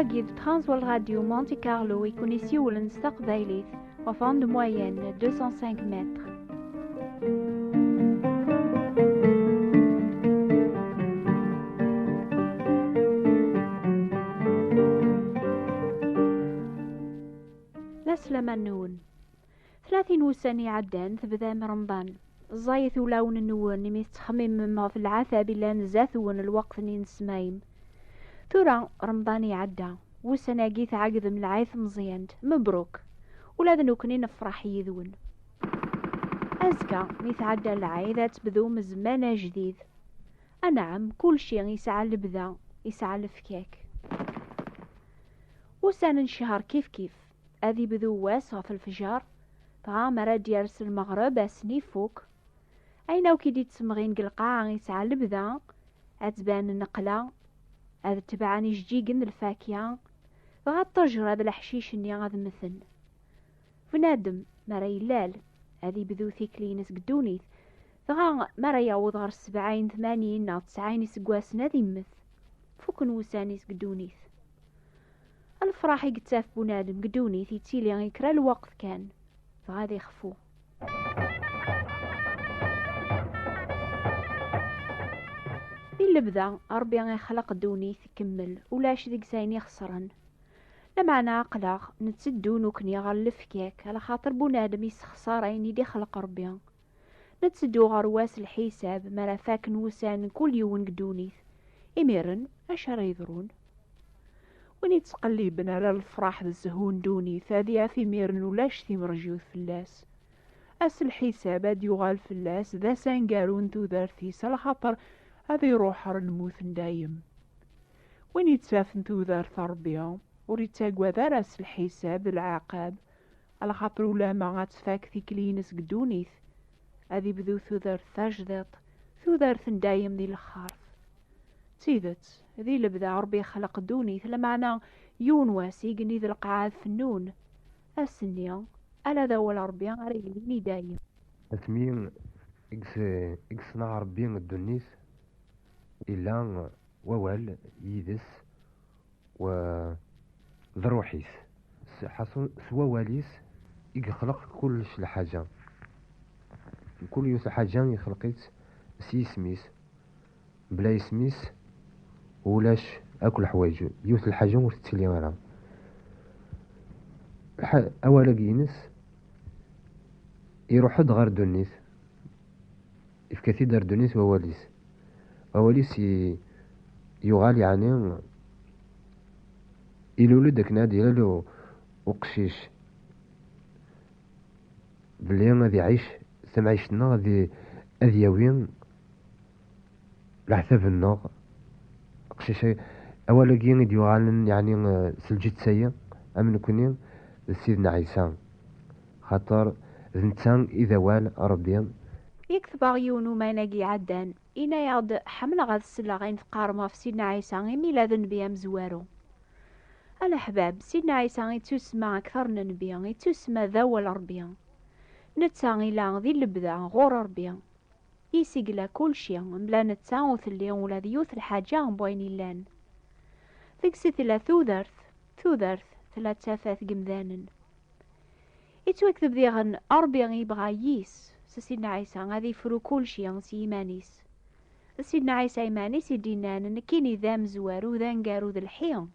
Wagid Transworld Radio Monte Carlo يكون يسيولن ستقبايليت وفان دو موين 205 متر. لسلام النون 30 وسنة عدان تبدا رمضان الزايث ولاون النون نمي تخمم في العثاب إلا نزاثون الوقت نسمايم ثورا رمضاني عدا وسنة جيت عقد من العايث مزيانت مبروك ولا ذنوكني نفرح يذون أزكى ميتعدى العايذة تبدو مزمان جديد أنعم كل شيء يسعى البدا يسعى الفكاك وسنة شهر كيف أذي بدو واسع في الفجار طغامر ديارس المغرب أسني فوق أين وكيدي تسمغين قلقاع يسعى البدا أتبان النقلة هذا تبعني جيجن الفاكهة غاد طجر هذا الحشيش اني غاد مثل فنادم مرا يلال هذي بذو ثيكلينس قدونيث غا مرا يعوض غير 70 80 أو 90 سقواسنا ذي مث فوكن وسانيس قدونيث الفراح يقتاف بنادم قدونيث يتيلي غيكرا الوقت كان فغادي يخفو اللي بدا ربي غيخلق دونيث يكمل ولاش ذيك زين يخسرن لمعنى عقلاق نتسدو نوكني غير الفكاك على خاطر بنادم يسخسارين يدي خلق ربي نتسدو غير واس الحساب مرا فاكن وسان كل يوم قدونيث إميرن أشار يذرون وين يتقلبن على الفراح الزهون دونيث هذي في ميرن ولاش ثي مرجوث فلاس أس الحساب هاد يغال فلاس ذا سانقارون ذو ذارثيس على خاطر هذا يروح الموت دايم وين يتسافن توذار تربية وريتاقوا ذارس الحساب العقاب على خاطر ولا ما غاتفاك في كلينس قدونيث هذي بذو توذار ثاجدط توذار دايم ذي الخارف سيدت ذي لبدا ربي خلق دونيث لمعنى يون واسي قني ذي القعاد فنون السنية ألا ذا ولا ربي غريليني دايم اسمين اكسنا ربي الدنيس إلا ووال يدس و ذروحيس حصل سوا واليس يخلق كلش الحاجة كل يوث حاجة يخلقيت سي سميس بلا يسميس ولاش أكل حوايج يوث الحاجة وتتسلي غيرها أولا جينس يروح غير دونيس إفكاثي دار دونيس وواليس أوليس يغال يعني إلولو داك نادي لالو وقشيش بلي غادي يعيش سمعيشنا غادي أذياوين لحساب النار قشيش أولا كين يغال يعني سلجت سيا أمن كونين سيدنا عيسى خاطر ذنتان إذا وال ربيان يكتب عيونو ما ناقي عدان إنا يعد حمل غاد السلاغين في قارمة في سيدنا عيسى ميلاد نبيا مزوارو الأحباب سيدنا عيسى يتسمى أكثر من نبيا يتسمى ذوال ربيا نتا إلا ذي اللبدا غور ربيا يسيقلا كل شي ملا نتا وثلي ولا ذيوث الحاجة بوين اللان ذيك ستلا ثوذرث 3 قمذانا يتوكتب ذيغن أربيا يبغى ييس سيدنا عيسى غادي يفرو كل شي سيمانيس سيدنا عيسى يمانيس يدينان نكيني ذا مزوارو ذا نقارو ذا الحيان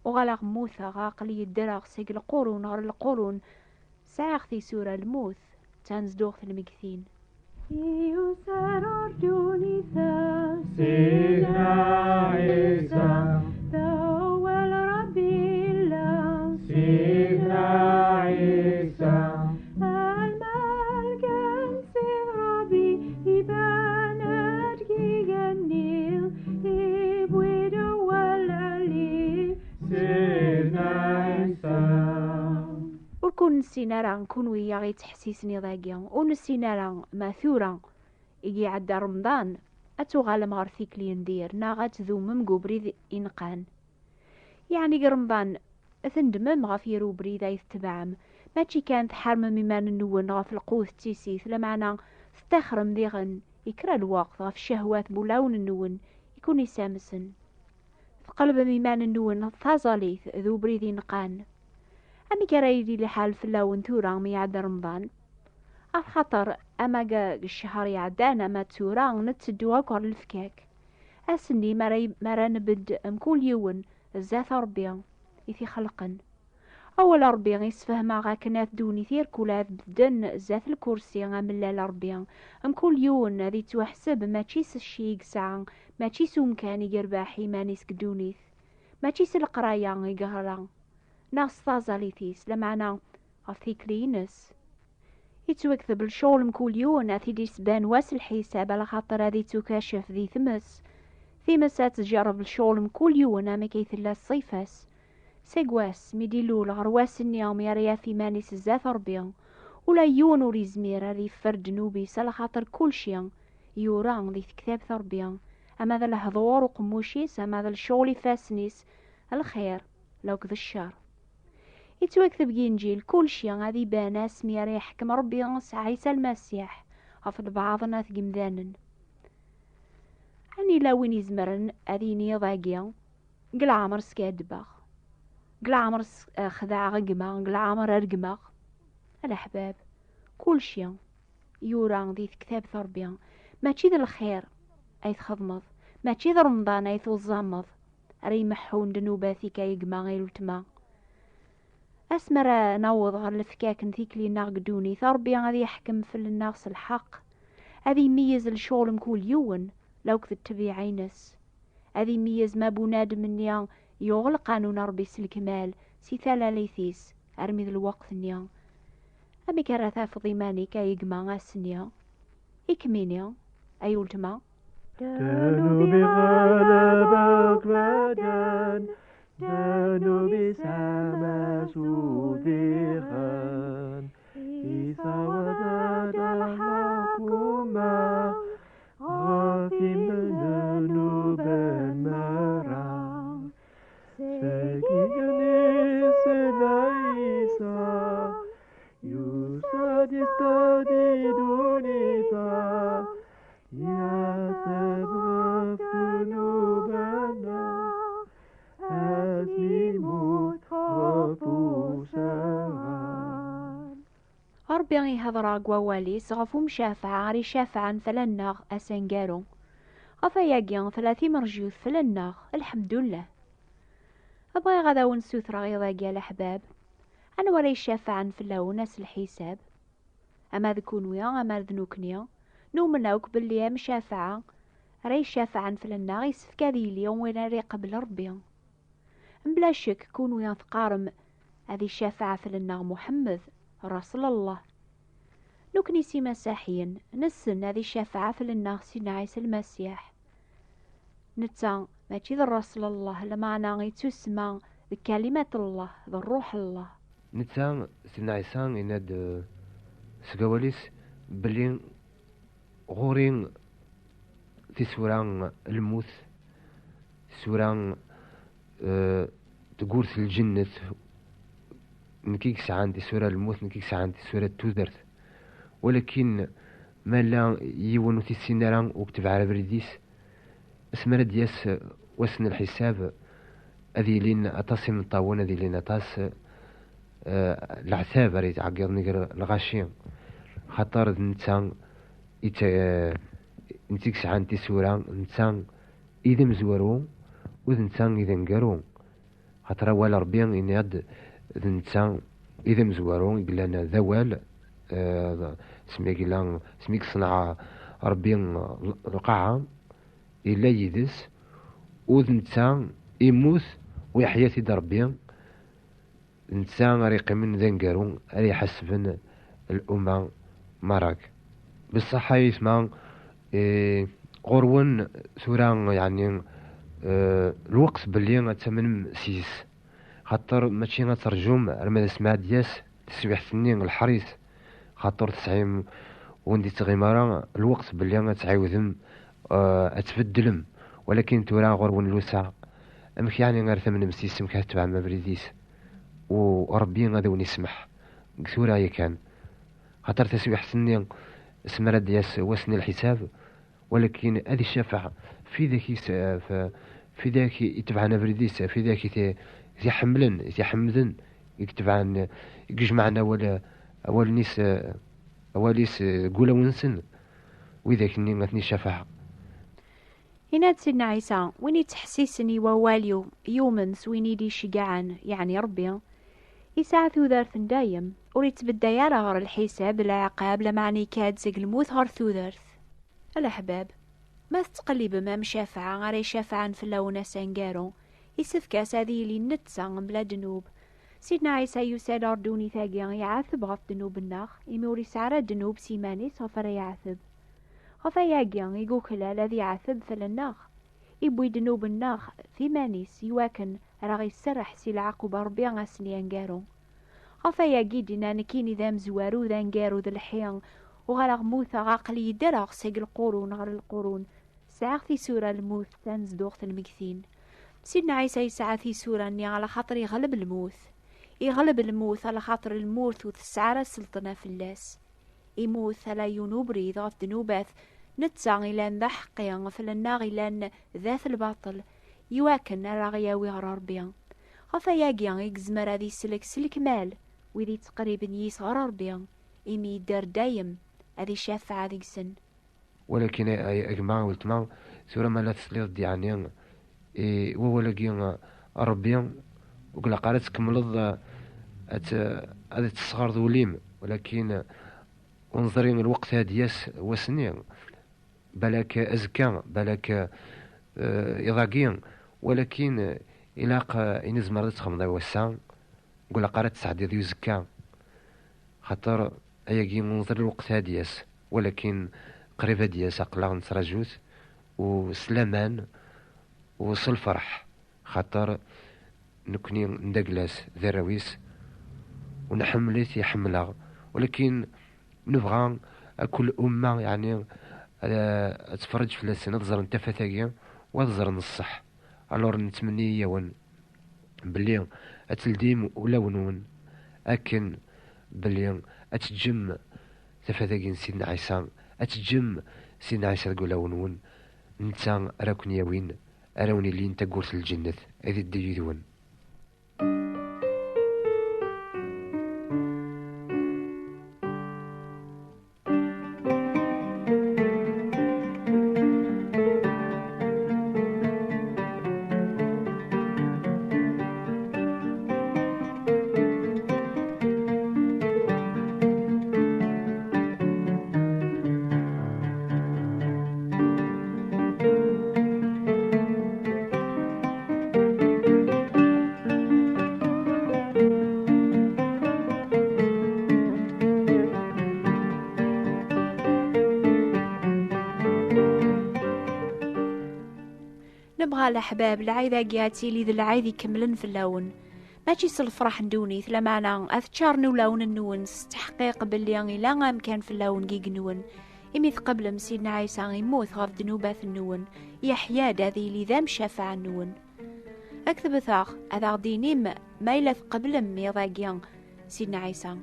وغالا موثا غاقلي الدراغ سيق القرون غير القرون ساعختي سورة الموث تنزدوغ في المكثين يسار دونيثا سيدنا عيسى ذوال ربي الله سيدنا عيسى الملكان سيد ربي يبانت كي النيل يبويدو والعلي سيدنا عيسى وركون نسينا راه نكون ويا غي تحسيسني ضاقيا ونسينا راه ماثورة يجي عدا رمضان أتوغال مغرثيك لي ندير ناغات ذومم قبري إنقان يعني رمضان أثندمم غافي روبري ذا يتبعم ماشي كانت حرمة ممان النون غاف القوث تيسيث لمعنى استخرم ذيغن يكرا الوقت غاف الشهوات بولاون النون يكون يسامسن تقلب ميمان النون ثازاليث ذو بريدين قان. أمي كرايدي لحال فلاون تورا ميعد رمضان خاطر أما الشهر يعدانا ما تورا نتسدوها كور الفكاك أسني مرا نبد كل يوم الزات ربي إثي خلقن أول ربي يسفهم غاكنات دوني ثير كولات بدن زات الكرسي غاملا ربي كل يوم هذي توحسب ما تشيس الشيك ساعة ما تشيس مكان يرباحي ما نسك دونيث ما تشيس القرايا يقهرا ناس طازاليثيس لمعنا غفيكلينس يتوكثب الشغل كل يوم أثي دي سبان واس الحساب على خاطر هذي تكاشف ذي ثمس تجرب الشغل كل يوم ما كيثلا الصيفاس سيقواس ميديلو الغرواس النيوم يا في مانيس الزاث ربيا ولا يون وريزمير هذي فرد نوبيس على خاطر كل شيء يوران ذي كتاب ثربيا أما ذا الهضور وقموشيس أما ذا الشغل فاسنيس الخير لو كذا الشر يتوكثب جينجيل كل شيء غادي بانا سمير يحكم ربي عيسى المسيح غفض بعضنا ثقمذانا أني لا وين يزمرن أذيني ضاقيا قل عمر سكادباغ قل عمر خداع غقما قل عمر أرقما الأحباب كل شيء يوران ذي كتاب ثربيا ما تشيذ الخير أي تخضمض ما تشيذ رمضان أي توزامض أري محون دنوباثي كي يقما غير التما أسمر نوض غير الفكاك نثيكلي ناقدوني ثربيا غادي يحكم في الناس الحق هذي يميز الشغل كل يوم لو كذا تبي عينس هذي يميز ما بناد مني يغل قانون ربي الكمال سيثالا ليثيس أرمي الوقت نيا أمي كراثا في ضماني كي يقما غاسنيا إكمينيا أيولتما دانو بغلبك مدان دانو بسما سوديخان إذا وزاد الحكومة غافي من ذنوب المرا سكيني سلايسا يساد يستدي دونيسا يا سبب ذنوبنا أسمي موت غفوسان ربي يهضر قواليس غفو مشافعة غري شافعا فلناغ أسنقارو غفا ياقيان 30 مرجوث فلناغ الحمد لله أبغي غدا ونسوث رغي ضاقيا الأحباب أنا وري شافعا فلاو ناس الحساب أما ذكونويا أما ذنوكنيا نومناوك باللي مشافعة ري شافعا فلناغ يسفك هذي اليوم وين ري قبل ربي بلا شك كونوا ينثقارم هذه الشافعة فلنا محمد رسول الله نكنيسي مسيحيا نسن هذه الشافعة فلنا سيدنا عيسى المسيح نتا ماشي ذا رسول الله لمعنى يتسمى بكلمة الله ذا الروح الله نتا سيدنا عيسى إناد سقواليس بلين غورين في سوران الموت سوران تقول في الجنة نكيك ساعة سورة الموت نكيك ساعة سورة تودرت ولكن ما لا يونو في السيناران وكتب على برديس اسمنا دياس وسن الحساب هذه لين أتصي من طاون هذه لين أتص العتاب ريت عقد نقر الغاشين خطر نتان نتيك ساعة سورة نتان إذا مزورون وذنتان إذا نقارون خاطر ولا ربي إن يد ذنتان إذا مزورون يقول لنا ذوال سميك صنع ربي القاعة إلا يدس وذنتان يموت ويحيا سيد ربي ذنتان ريق من ذا نقارون ري حسبن الأمة مراك بالصحة يسمع غرون سورة يعني الوقت باللي غتمن سيس خاطر ماشي غترجم رمى اسمها دياس تسبيح سنين الحريص خاطر تسعيم وندي تغيمارا الوقت باللي غتعاودم اتبدلم ولكن تورا غرون الوسع امك يعني غير ثمن مسيس مكاتب على مبريديس وربي غادي ونسمح سورا هي كان خاطر تسبيح سنين اسمها دياس وسن الحساب ولكن هذه الشفاعة في ذاك في ذاك يتبعنا بريديس في ذاك يحمدن يكتب عن يجمعنا أول نيس قولا ونسن وذاك اللي غتني شفاعة. هنا سيدنا عيسى وين يتحسسني وواليو يومنس وين يدي شقعان يعني ربي يساعة ثوذارث دايم وريت بالديارة غير الحساب العقاب لمعني كاد زق الموت غير ثوذارث. الأحباب ما تتقلب ما مشافعة غير شافعا في اللون سانجارو يسفكاس هذه اللي نتسا بلا ذنوب. سيدنا عيسى يسال أردوني ثاقي يعاثب غف ذنوب الناخ يموري سعر ذنوب سيماني صفر يعاثب غفا ياقي يقول خلال الذي يعاثب فلناخ يبوي ذنوب الناخ في مانيس يواكن راغي يسرح سي العقوبة ربي غاسني انقارو غفا ياقي دينا نكيني ذا مزوارو ذا انقارو ذا الحيان وغرق موثا غاقلي يدرغ سيق القرون غير القرون ساعة في سورة الموت تنزدوغ المكثين. سيدنا عيسى يسعى في سورة اني على خاطر يغلب الموت على خاطر الموت وتسعر السلطنة في اللاس يموت لا ينوب ريض غف ذنوبات نتسع إلان ذا حقيا فلنا غيلان ذات الباطل يواكن راغياوي غير ربيا غفا ياقيا يكزمر هذي سلك مال وذي تقريبا يصغر ربيا إمي يدار دايم هذي شافعة ذيك سن. ولكن أجمع والتمع سورة ما لا تسليط يعني وولكن ربيا وقال قالت كملض هذا تصغر ذوليم ولكن ونظرين الوقت هادياس وسنين بلاك أزكى بلاك إضاقين ولكن إلاق إن زمرت خمضة وسان قال قالت سعدي ذي زكا خاطر أياقي منظر الوقت هادياس ولكن قريبة دياس أقلاغ نتراجوت وسلامان وصل فرح خاطر نكني ندقلاس ذراويس ونحملت يحملها ولكن نبغى كل أمة يعني تفرج في لسنة تزر انت فتاقيا وتزر نصح الور نتمني يوان بلي أتلديم ولونون أكن بلي أتجم تفتاقين سيدنا عيسى أتجم سيدنا عيسى تقول لونون نتا راكن يوين أراوني اللي انت قلت الجنة هذه الديدون. نبغى الأحباب العايدة قياتي لي ذا العايد يكملن في اللون ماشي الفرح ندوني ثلا معنا أذكرنو لون النون تحقيق باللي لا مكان في اللون قيق نون إميث قبل سيدنا عيسى يموت غف ذنوبات النون يحيا داذي لي ذا مشافع النون أكتب ثاخ أذا دينيم ما يلث قبل ميضاقيان سيدنا عيسى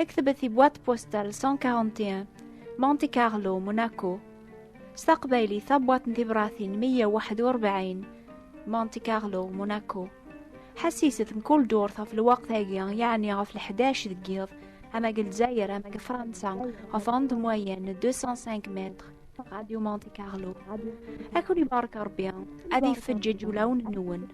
أكتب في بوات بوستال 141 مونتي كارلو موناكو استقبالي ثبوت انتبراثين 141 مونتي كارلو موناكو حسيسة كل دور في الوقت هاقي يعني غف 11 دقيقة أما قلت زاير أما فرنسا غف عند موين 205 متر راديو مونتي كارلو أكون يبارك ربي أذي فجج ولون النون